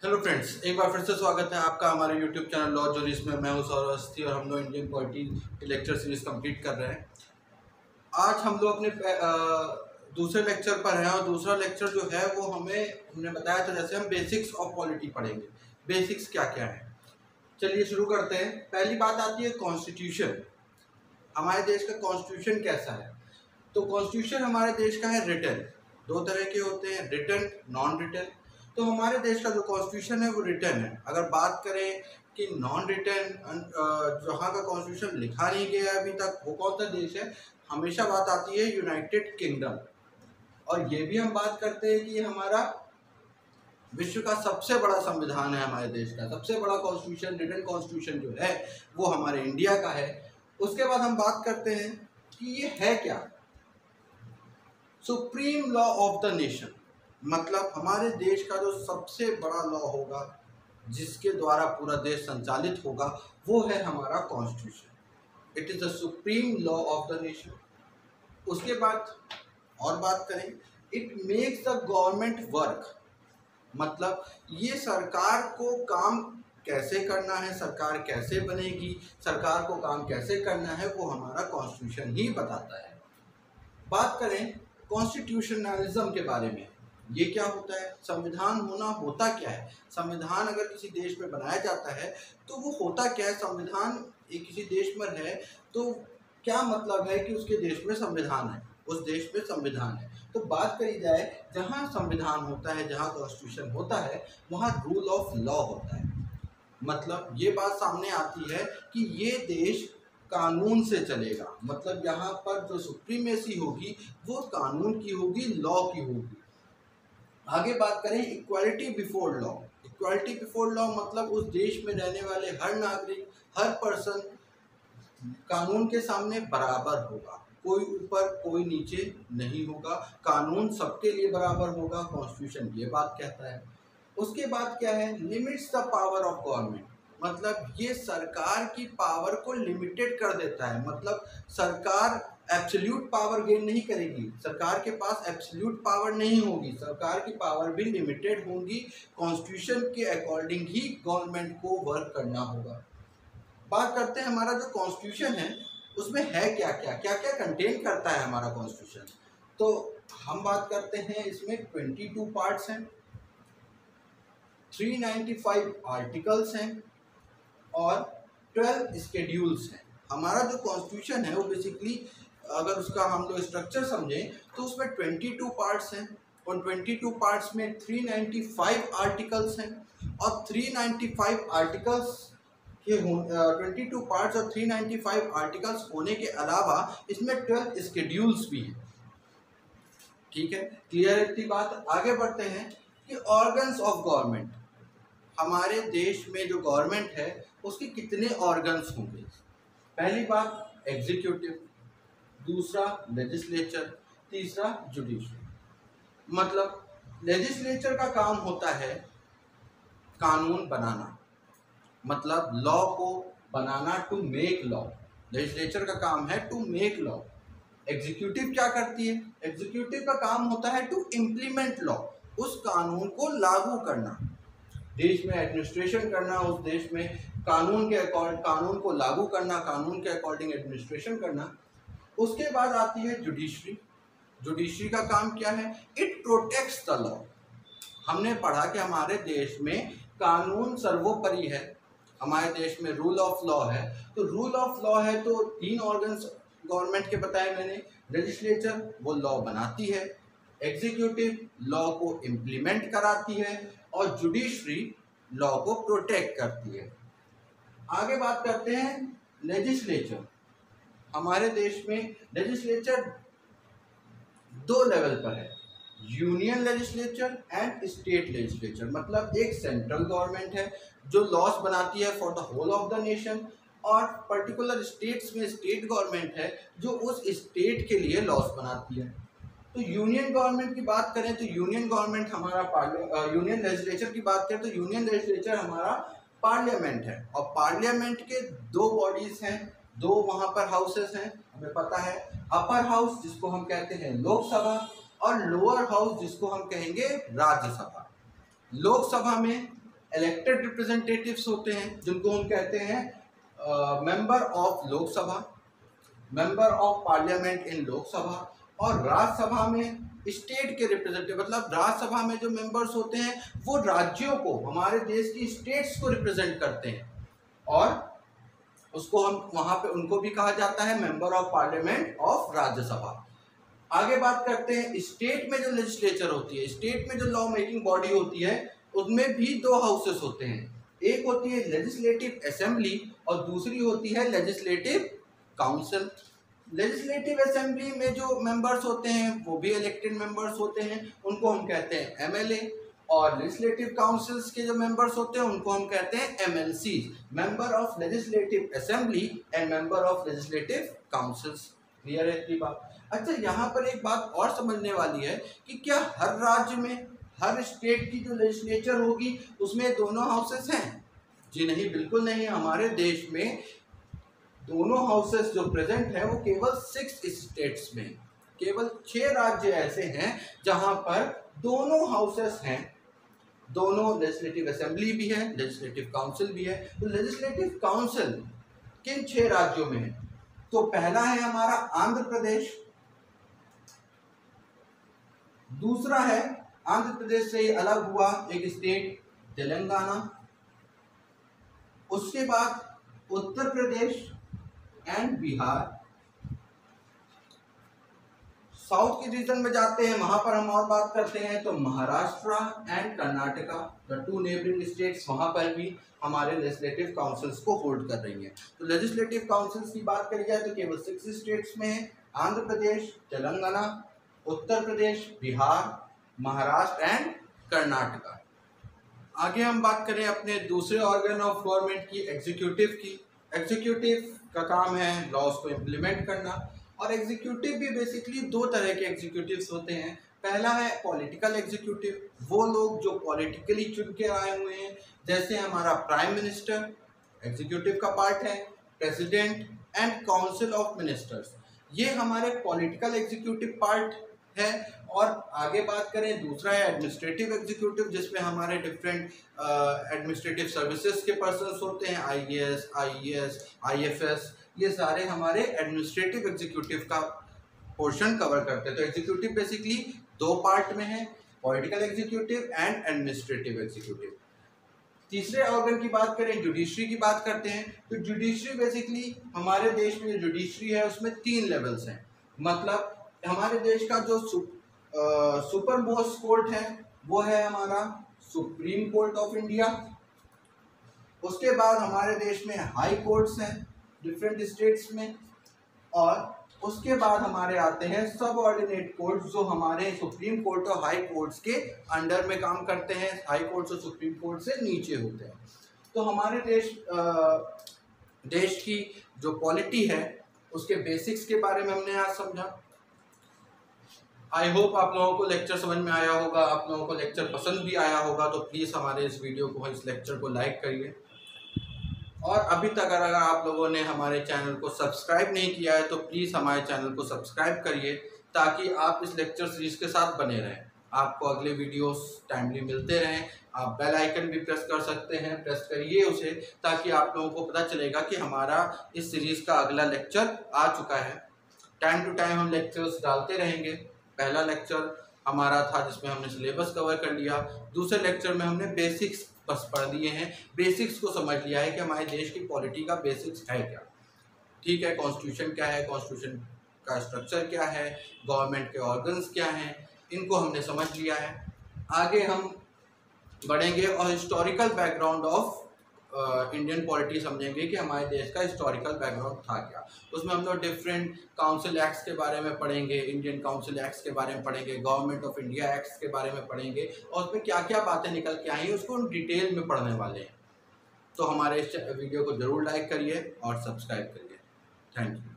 Hello friends, एक बार फिर से स्वागत है आपका हमारे यूट्यूब चैनल लॉ जर्नलिस्ट में। मैं हूं सौरभ अवस्थी और हम लोग इंडियन पॉलिटी की लेक्चर सीरीज कंप्लीट कर रहे हैं। आज हम लोग अपने दूसरे लेक्चर पर हैं और दूसरा लेक्चर जो है वो हमने बताया था जैसे हम बेसिक्स ऑफ पॉलिटी पढ़ेंगे। बेसिक्स क्या क्या है, चलिए शुरू करते हैं। पहली बात आती है कॉन्स्टिट्यूशन। हमारे देश का कॉन्स्टिट्यूशन कैसा है? तो कॉन्स्टिट्यूशन हमारे देश का है रिटन। दो तरह के होते हैं, रिटन, नॉन रिटन। तो हमारे देश का जो कॉन्स्टिट्यूशन है वो रिटन है। अगर बात करें कि नॉन रिटन, जहाँ का कॉन्स्टिट्यूशन लिखा नहीं गया है अभी तक, वो कौन सा देश है? हमेशा बात आती है यूनाइटेड किंगडम। और ये भी हम बात करते हैं कि ये हमारा विश्व का सबसे बड़ा संविधान है। हमारे देश का सबसे बड़ा कॉन्स्टिट्यूशन, रिटन कॉन्स्टिट्यूशन जो है वो हमारे इंडिया का है। उसके बाद हम बात करते हैं कि ये है क्या। Supreme law of the nation, मतलब हमारे देश का जो सबसे बड़ा लॉ होगा, जिसके द्वारा पूरा देश संचालित होगा, वो है हमारा constitution. It is the supreme law of the nation. उसके बाद और बात करें, it makes the government work, मतलब ये सरकार को काम कैसे करना है, सरकार कैसे बनेगी, सरकार को काम कैसे करना है, वो हमारा कॉन्स्टिट्यूशन ही बताता है। बात करें कॉन्स्टिट्यूशनलिज्म के बारे में, ये क्या होता है? संविधान होना होता क्या है? संविधान अगर किसी देश में बनाया जाता है तो वो होता क्या है? संविधान एक किसी देश में है तो क्या मतलब है कि उसके देश में संविधान है, उस देश में संविधान है। तो बात करी जाए, जहाँ संविधान होता है, जहाँ कॉन्स्टिट्यूशन होता है, वहाँ रूल ऑफ लॉ होता है। मतलब ये बात सामने आती है कि ये देश कानून से चलेगा, मतलब यहाँ पर जो सुप्रीमेसी होगी वो कानून की होगी, लॉ की होगी। आगे बात करें equality before law. Equality before law मतलब उस देश में रहने वाले हर नागरिक, हर पर्सन कानून के सामने बराबर होगा, कोई ऊपर कोई नीचे नहीं होगा, कानून सबके लिए बराबर होगा। कॉन्स्टिट्यूशन ये बात कहता है। उसके बाद क्या है? Limits the power of government, मतलब ये सरकार की पावर को लिमिटेड कर देता है। मतलब सरकार एब्सोल्यूट पावर गेन नहीं करेगी, सरकार के पास एब्सोल्यूट पावर नहीं होगी, सरकार की पावर भी लिमिटेड होगी। कॉन्स्टिट्यूशन के अकॉर्डिंग ही गवर्नमेंट को वर्क करना होगा। बात करते हैं हमारा जो कॉन्स्टिट्यूशन है उसमें है क्या क्या, क्या क्या कंटेन करता है हमारा कॉन्स्टिट्यूशन। तो हम बात करते हैं, इसमें 22 पार्ट्स हैं, 395 आर्टिकल्स हैं और 12 स्केड्यूल्स हैं। हमारा जो कॉन्स्टिट्यूशन है वो बेसिकली, अगर उसका हम लोग स्ट्रक्चर समझें तो उसमें 22 पार्ट्स हैं। उन 22 पार्ट्स में 395 आर्टिकल्स हैं और 395 आर्टिकल्स के 22 पार्ट्स और 395 आर्टिकल्स होने के अलावा इसमें 12 स्केड्यूल्स भी हैं। ठीक है, क्लियर है इतनी बात? आगे बढ़ते हैं कि ऑर्गन्स ऑफ गवर्नमेंट। हमारे देश में जो गवर्नमेंट है उसके कितने ऑर्गन्स होंगे? पहली बात एग्जीक्यूटिव, दूसरा लेजिस्लेचर, तीसरा जुडिशरी। मतलब लेजिस्लेचर का काम होता है कानून बनाना, मतलब लॉ को बनाना, टू मेक लॉ। लेजिस्लेचर का काम है टू मेक लॉ। एग्जीक्यूटिव क्या करती है? एग्जीक्यूटिव का काम होता है टू इम्प्लीमेंट लॉ, उस कानून को लागू करना, देश में एडमिनिस्ट्रेशन करना, उस देश में कानून के अकॉर्डिंग कानून को लागू करना, कानून के अकॉर्डिंग एडमिनिस्ट्रेशन करना। उसके बाद आती है जुडिशरी। जुडिशरी का काम क्या है? It protects the law. हमने पढ़ा कि हमारे देश में कानून सर्वोपरि है, हमारे देश में रूल ऑफ लॉ है। तो रूल ऑफ लॉ है तो 3 ऑर्गन्स गवर्नमेंट के बताए मैंने। लेजिस्लेचर वो लॉ बनाती है, एग्जीक्यूटिव लॉ को इम्प्लीमेंट कराती है और जुडिशरी लॉ को प्रोटेक्ट करती है। आगे बात करते हैं लेजिस्लेचर। हमारे देश में लेजिस्लेचर 2 लेवल पर है, union legislature and state legislature. मतलब एक सेंट्रल गवर्नमेंट है जो लॉस बनाती है for the whole of the nation, और पर्टिकुलर स्टेट्स में स्टेट गवर्नमेंट है जो उस स्टेट के लिए लॉस बनाती है। तो यूनियन गवर्नमेंट की बात करें तो यूनियन गवर्नमेंट हमारा यूनियन लेजिस्लेचर की बात करें तो यूनियन लेजिस्लेचर हमारा पार्लियामेंट है। और पार्लियामेंट के 2 बॉडीज हैं, 2 वहाँ पर हाउसेस हैं, हमें पता है। अपर हाउस जिसको हम कहते हैं लोकसभा और लोअर हाउस जिसको हम कहेंगे राज्यसभा। लोकसभा में इलेक्टेड रिप्रेजेंटेटिव्स होते हैं जिनको हम कहते हैं member of Lok Sabha, member of parliament in Lok Sabha, और राज्यसभा में स्टेट के रिप्रेजेंटेटिव, मतलब राज्यसभा में जो मेंबर्स होते हैं वो राज्यों को, हमारे देश की स्टेट्स को रिप्रेजेंट करते हैं, और उसको हम वहां पे उनको भी कहा जाता है member of parliament of Rajya Sabha. आगे बात करते हैं स्टेट में जो लेजिस्लेचर होती है, स्टेट में जो लॉ मेकिंग बॉडी होती है उसमें भी दो हाउसेस होते हैं, एक होती है लेजिस्लेटिव असेंबली और दूसरी होती है लेजिस्लेटिव काउंसिल। लेजिस्लेटिव असेंबली में जो मेंबर्स होते हैं वो भी इलेक्टेड मेंबर्स होते हैं, उनको हम कहते हैं एमएलए, और लेजिस्लेटिव काउंसिल्स के जो मेंबर्स होते हैं उनको हम कहते हैं MLC, member of legislative assembly and member of legislative councils. Clear है इतनी बात? अच्छा, यहाँ पर एक बात और समझने वाली है कि क्या हर राज्य में, हर स्टेट की जो लेजिस्लेचर होगी उसमें दोनों हाउसेस हैं? जी नहीं, बिल्कुल नहीं। हमारे देश में दोनों हाउसेस जो प्रेजेंट है वो केवल 6 स्टेट्स में, केवल 6 राज्य ऐसे हैं जहां पर दोनों हाउसेस हैं, दोनों लेजिस्लेटिव असेंबली भी है, लेजिस्लेटिव काउंसिल भी है। तो लेजिस्लेटिव काउंसिल किन 6 राज्यों में है? तो पहला है हमारा आंध्र प्रदेश, दूसरा है आंध्र प्रदेश से अलग हुआ एक स्टेट तेलंगाना, उसके बाद उत्तर प्रदेश एंड बिहार। साउथ के रीजन में जाते हैं, वहां पर हम और बात करते हैं तो Maharashtra and Karnataka, the 2 neighbouring states, वहां पर भी हमारे लेजिस्लेटिव काउंसिल्स को होल्ड कर रही हैं। तो लेजिस्लेटिव काउंसिल्स की बात करी जाए तो केवल 6 स्टेट्स में है, आंध्र प्रदेश, तेलंगाना, उत्तर प्रदेश, बिहार, महाराष्ट्र एंड कर्नाटका। आगे हम बात करें अपने दूसरे ऑर्गन ऑफ गवर्नमेंट की, एग्जीक्यूटिव की। एग्जीक्यूटिव का काम है लॉज को इम्प्लीमेंट करना, और एग्जीक्यूटिव भी बेसिकली 2 तरह के एग्जीक्यूटिव्स होते हैं। पहला है पॉलिटिकल एग्जीक्यूटिव, वो लोग जो पॉलिटिकली चुन के आए हुए हैं, जैसे हमारा प्राइम मिनिस्टर एग्जीक्यूटिव का पार्ट है, president and council of ministers, ये हमारे पॉलिटिकल एग्जीक्यूटिव पार्ट है। और आगे बात करें दूसरा है एडमिनिस्ट्रेटिव एग्जीक्यूटिव, जिसमें हमारे डिफरेंट एडमिनिस्ट्रेटिव सर्विसेज के पर्सन्स होते हैं, आईएएस, आईएएस, आईएफएस, ये सारे हमारे एडमिनिस्ट्रेटिव एग्जीक्यूटिव का पोर्शन कवर करते हैं। तो एग्जीक्यूटिव बेसिकली 2 पार्ट में है, political executive and administrative executive. तीसरे ऑर्गन की बात करें, जुडिशरी की बात करते हैं, तो जुडिशरी बेसिकली हमारे देश में जो जुडिशरी है उसमें 3 लेवल्स हैं। मतलब हमारे देश का जो सुपर मोस्ट कोर्ट है वो है हमारा सुप्रीम कोर्ट ऑफ इंडिया, उसके बाद हमारे देश में हाई कोर्ट्स हैं डिफरेंट स्टेट्स में, और उसके बाद हमारे आते हैं सब ऑर्डिनेट कोर्ट्स जो हमारे सुप्रीम कोर्ट और हाई कोर्ट्स के अंडर में काम करते हैं, हाई कोर्ट्स और सुप्रीम कोर्ट से नीचे होते हैं। तो हमारे देश की जो पॉलिटी है उसके बेसिक्स के बारे में हमने आज समझा। आई होप आप लोगों को लेक्चर समझ में आया होगा, आप लोगों को लेक्चर पसंद भी आया होगा। तो प्लीज़ हमारे इस वीडियो को, इस लेक्चर को लाइक करिए, और अभी तक अगर आप लोगों ने हमारे चैनल को सब्सक्राइब नहीं किया है तो प्लीज़ हमारे चैनल को सब्सक्राइब करिए, ताकि आप इस लेक्चर सीरीज के साथ बने रहें, आपको अगले वीडियोस टाइमली मिलते रहें। आप बेल आइकन भी प्रेस कर सकते हैं, प्रेस करिए उसे, ताकि आप लोगों को पता चलेगा कि हमारा इस सीरीज़ का अगला लेक्चर आ चुका है। टाइम टू टाइम हम लेक्चर्स डालते रहेंगे। पहला लेक्चर हमारा था जिसमें हमने सिलेबस कवर कर लिया, दूसरे लेक्चर में हमने बेसिक्स बस पढ़ दिए हैं, बेसिक्स को समझ लिया है कि हमारे देश की पॉलिटी का बेसिक्स है क्या, ठीक है, कॉन्स्टिट्यूशन क्या है, कॉन्स्टिट्यूशन का स्ट्रक्चर क्या है, गवर्नमेंट के ऑर्गन्स क्या हैं, इनको हमने समझ लिया है। आगे हम बढ़ेंगे और historical background of Indian polity समझेंगे कि हमारे देश का हिस्टोरिकल बैकग्राउंड था क्या। उसमें हम लोग डिफरेंट काउंसिल एक्ट्स के बारे में पढ़ेंगे, इंडियन काउंसिल एक्ट्स के बारे में पढ़ेंगे, गवर्नमेंट ऑफ इंडिया एक्ट्स के बारे में पढ़ेंगे, और उसमें क्या क्या बातें निकल के आई उसको हम डिटेल में पढ़ने वाले हैं। तो हमारे इस वीडियो को ज़रूर लाइक करिए और सब्सक्राइब करिए। Thank you.